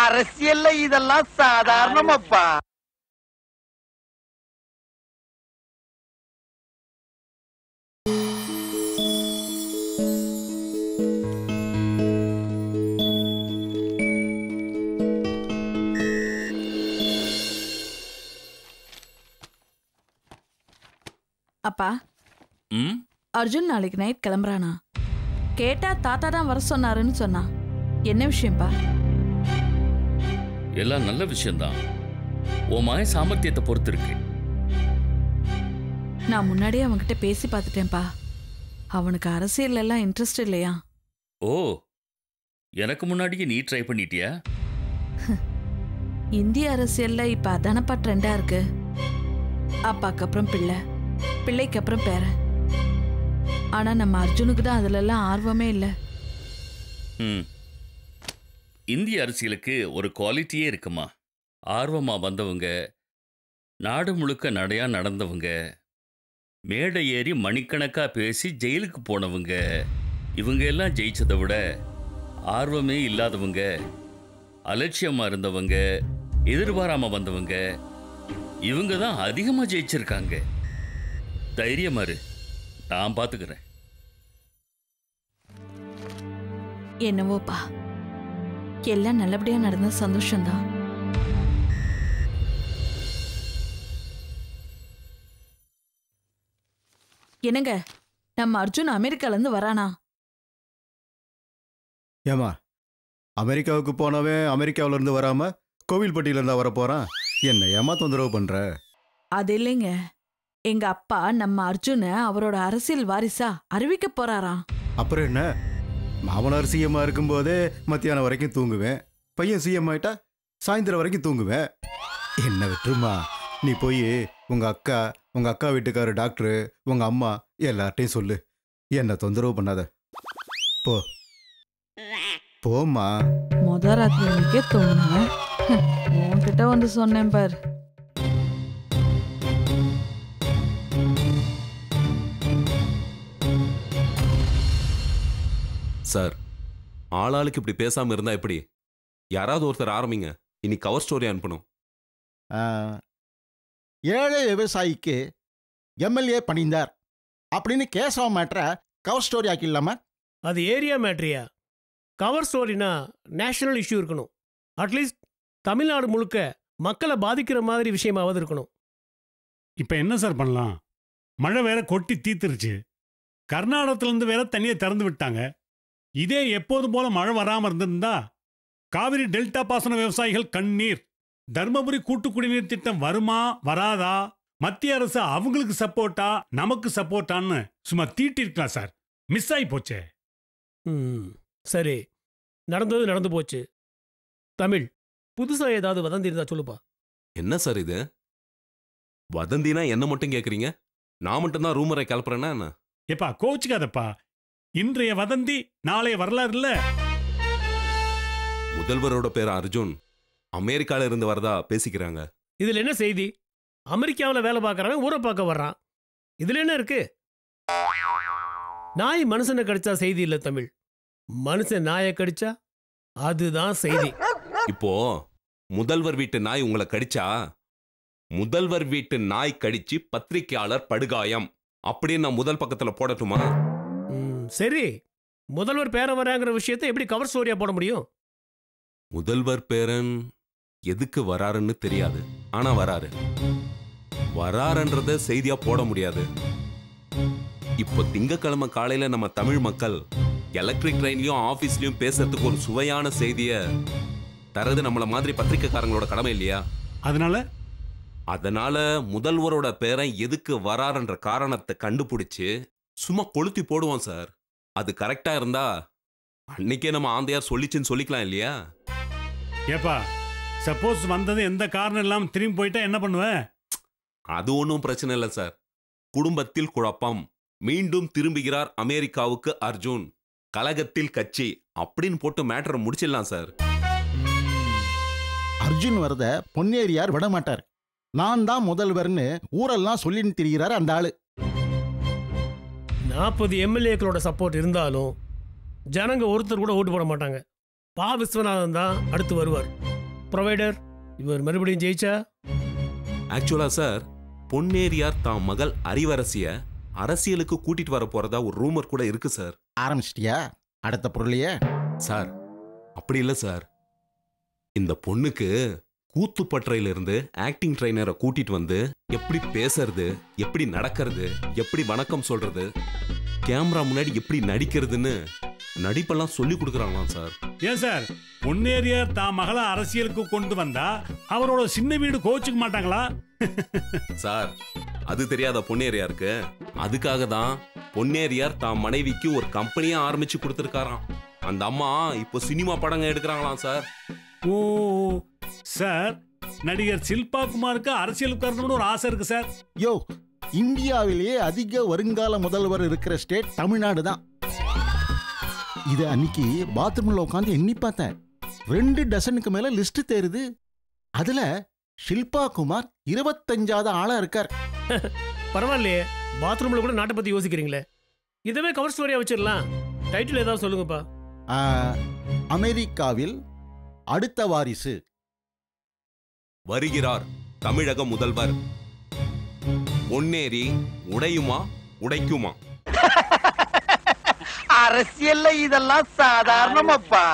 அரசியல்ல இதெல்லாம் சாதாரணமாப்பா. அப்பா, அர்ஜுன் நாளைக்கு நைட் கிளம்புறானா? கேட்டா தாத்தா தான் வர சொன்னாருன்னு சொன்னா. என்ன விஷயம்பா? எல்லாம் நல்ல விஷயம்தான். உன் மாய சாமர்த்தியத்தை பொறுத்து இருக்கு. நான் முன்னாடியே அவன்கிட்ட பேசி பார்த்துட்டேன்பா. அவனுக்கு அரசியல் எல்லாம் இன்ட்ரெஸ்ட் இல்லையா? ஓ, எனக்கு முன்னாடியே நீ ட்ரை பண்ணிட்டியா? இந்திய அரசியல்ல இப்ப அதானப்பா ட்ரெண்டா இருக்கு. அப்பாக்கு அப்புறம் பிள்ளை, பிள்ளைக்கு அப்புறம் பேரன். ஆனா நம்ம அர்ஜுனுக்கு தான் அதுல எல்லாம் ஆர்வமே இல்லை. இந்திய அரசியலுக்கு ஒரு குவாலிட்டியே இருக்குமா. ஆர்வமா வந்தவங்க, நாடு முழுக்க நடையா நடந்தவங்க, மேடை ஏறி மணிக்கணக்கா பேசி ஜெயிலுக்கு போனவங்க, இவங்க எல்லாம் ஜெயிச்சதை விட ஆர்வமே இல்லாதவங்க, அலட்சியமா இருந்தவங்க, எதிர்பாராம வந்தவங்க, இவங்க தான் அதிகமா ஜெயிச்சிருக்காங்க. தைரியமா இரு, நான் பாத்துக்கிறேன். என்னவோப்பா, எல்லாம் நல்லபடியா நடந்த சந்தோஷம்தான். என்னங்க, நம்ம அர்ஜுன் அமெரிக்கால இருந்து வரானா? ஏமா, அமெரிக்காவுக்கு போனவன் அமெரிக்காவில இருந்து வராம கோவில்பட்டியில இருந்தா வர போறான்? என்ன ஏமா தொந்தரவு பண்ற? அது இல்லைங்க, எங்க அப்பா நம்ம அர்ஜுன அவரோட அரசியல் வாரிசா அறிவிக்க போறாராம். அப்புறம் என்ன, மாமனார் சிஎம்மா இருக்கும்போதே மத்தியானம் வரைக்கும் தூங்குவேன், பையன் சிஎம் ஆயிட்டா சாயந்தரம் வரைக்கும் தூங்குவேன். என்ன விட்டுருமா, நீ போய் உங்க அக்கா வீட்டுக்காரு டாக்டரு, உங்க அம்மா எல்லார்ட்டையும் சொல்லு. என்ன தொந்தரவு பண்ணாத, போ போம்மா. முத ராத்திரிக்கே தூங்குனேன், உன்கிட்ட வந்து சொன்னேன் பார். சார், ஆளாளுக்கு இப்படி பேசாம இருந்தா எப்படி? யாராவது ஒருத்தர் ஆரம்பிங்க. இனி கவர் ஸ்டோரி அனுப்பணும். ஏழை விவசாயிக்கு எம்எல்ஏ பணிந்தார் அப்படின்னு கேசவ மேட்ரை கவர் ஸ்டோரி ஆக்கிடலாமா? அது ஏரியா மேட்ரியா? கவர் ஸ்டோரினா நேஷனல் இஷ்யூ இருக்கணும். அட்லீஸ்ட் தமிழ்நாடு முழுக்க மக்களை பாதிக்கிற மாதிரி விஷயமாவது இருக்கணும். இப்போ என்ன சார் பண்ணலாம்? மழை வேற கொட்டி தீத்துருச்சு. கர்நாடகத்திலேருந்து வேற தண்ணியை திறந்து விட்டாங்க. இதே எப்போதும் போல மழை வராமல் இருந்திருந்தா காவிரி டெல்டா பாசன விவசாயிகள் கண்ணீர். தர்மபுரி கூட்டு குடிநீர் திட்டம் வருமா வராதா, மத்திய அரசு அவங்களுக்கு சப்போர்ட்டா நமக்கு சப்போர்ட்டான்னு சும்மா தீட்டிருக்கலாம் சார். மிஸ் ஆகி போச்சே. சரி, நடந்தது நடந்து போச்சு. தமிழ், புதுசா ஏதாவது வதந்தி இருந்தா சொல்லுப்பா. என்ன சார் இது? வதந்தினா என்ன மட்டும் கேட்குறீங்க? நான் மட்டும்தான் ரூமரை கிளப்புறேன்னா என்ன? எப்பா கோச்சுக்காதப்பா, இன்றைய வதந்தி நாளைய வரலாறு இல்ல. முதல்வரோட பேர் அர்ஜுன் அமெரிக்கால இருந்து வரதா பேசிக்கிறாங்க. இதுல என்ன செய்தி? அமெரிக்காவில் வேலை பார்க்கறவன் ஊரை பார்க்க வர்றான். இதுல என்ன இருக்கு? நாய் மனுஷனை கடிச்சா செய்தி இல்ல தமிழ், மனுஷன் நாயை கடிச்சா அதுதான் செய்தி. இப்போ முதல்வர் வீட்டு நாய் உங்களை கடிச்சா, முதல்வர் வீட்டு நாய் கடிச்சு பத்திரிகையாளர் படுகாயம் அப்படின்னு நான் முதல் பக்கத்துல போடட்டுமா? சரி, முதல்வர் பேர வராங்கிற விஷயத்தை எப்படி கவர் ஸ்டோரியா போட முடியும்? முதல்வர் பேரன் எதுக்கு வராருன்னு தெரியாது, ஆனா வராரு. வராருன்றத செய்தியா போட முடியாது. இப்போ திங்கக்கிழமை காலையில நம்ம தமிழ் மக்கள் எலக்ட்ரிக் ட்ரெயின்லயும் ஆபீஸ்லயும் பேசுறதுக்கு ஒரு சுவையான செய்திய தரது நம்மள மாதிரி பத்திரிக்கைக்காரங்களோட கடமை இல்லையா? அதனால முதல்வரோட பேரன் எதுக்கு வராருன்ற காரணத்தை கண்டுபிடிச்சு சும்மா கொளுத்தி போடுவோம் சார். அது கரெக்டா இருந்தா அன்னைக்கே நம்ம ஆந்தையார் சொல்லிச்சுன்னு சொல்லிக்கலாம் இல்லையா? ஏப்பா, சப்போஸ் வந்தது எந்த காரணம் இல்லாம திரும்பி போயிட்டா என்ன பண்ணுவேன்? அது ஒன்றும் பிரச்சனை இல்லை சார். குடும்பத்தில் குழப்பம், மீண்டும் திரும்புகிறார் அமெரிக்காவுக்கு அர்ஜுன், கலகத்தில் கட்சி அப்படின்னு போட்டு மேட்டரை முடிச்சிடலாம் சார். அர்ஜுன் வரத பொன்னேரியார் விட மாட்டார். நான் தான் முதல்வர்னு ஊரெல்லாம் சொல்லின்னு திரிகிறார் அந்த ஆளு. 40 எம்எல்ஏக்களோட சப்போர்ட் இருந்தாலும் ஜனங்க ஒருத்தர் கூட ஓட்டு போட மாட்டாங்க. பா விஸ்வநாதன் தான் அடுத்து வருவார். ப்ரொவைடர் இவர் மறுபடியும் ஜெயிச்சா ஆக்சுவலா சார், பொன்னேரியார் தாம் மகள் அறிவரசிய அரசியலுக்கு கூட்டிட்டு வர போறதா ஒரு ரூமர் கூட இருக்கு சார். ஆரம்பிச்சிட்டியா அடுத்த பொருளையே? சார் அப்படி இல்ல சார், இந்த பொண்ணுக்கு கூத்துப்பற்றையில இருந்து ஆக்டிங் ட்ரைனரை கூட்டிட்டு வந்து எப்படி பேசுறது, எப்படி நடக்கிறது, எப்படி வணக்கம் சொல்றது, கேமரா முன்னாடி எப்படி நடிக்கிறதுன்னு நடிப்பெல்லாம் சொல்லி கொடுக்குறாங்களாம் சார். ஏன் சார், பொன்னேரியார் தான் மகளை அரசியலுக்கு கொண்டு வந்தா அவரோட சின்ன வீடு கோச்சுக்க மாட்டாங்களா? சார் அது தெரியாத பொன்னேரியாருக்கு? அதுக்காக தான் பொன்னேரியார் தான் மனைவிக்கு ஒரு கம்பெனியா ஆரம்பிச்சு கொடுத்துருக்காராம். அந்த அம்மா இப்போ சினிமா படங்க எடுக்கிறாங்களாம் சார். ஓ சார், நடிகர் சில்பா குமாருக்கு அரசியலுக்கு வரணும்னு ஒரு ஆசை இருக்கு சார். யோ, இந்தியாவிலேயே அதிக வருங்கால முதல்வர் இருக்கிற ஸ்டேட் தமிழ்நாடு தான். இது அன்னைக்கு பாத்ரூம்ல உட்காந்து எண்ணி பார்த்தேன். 2 டசனுக்கு மேல லிஸ்ட் தேருது. அதுல ஷில்பா குமார் 25வது ஆளா இருக்கார். பரவாயில்லையே, பாத்ரூம்ல கூட நாட்டை பத்தி யோசிக்கிறீங்களே. இதவே கவர் ஸ்டோரியா வச்சிடலாம். டைட்டில் ஏதாவது சொல்லுங்கப்பா. அமெரிக்காவில் அடுத்த வாரிசு வருகிறார் தமிழக முதல்வர். பொன்னேரி உடையுமா உடைக்குமா? அரசியல்ல இதெல்லாம் சாதாரணமப்பா.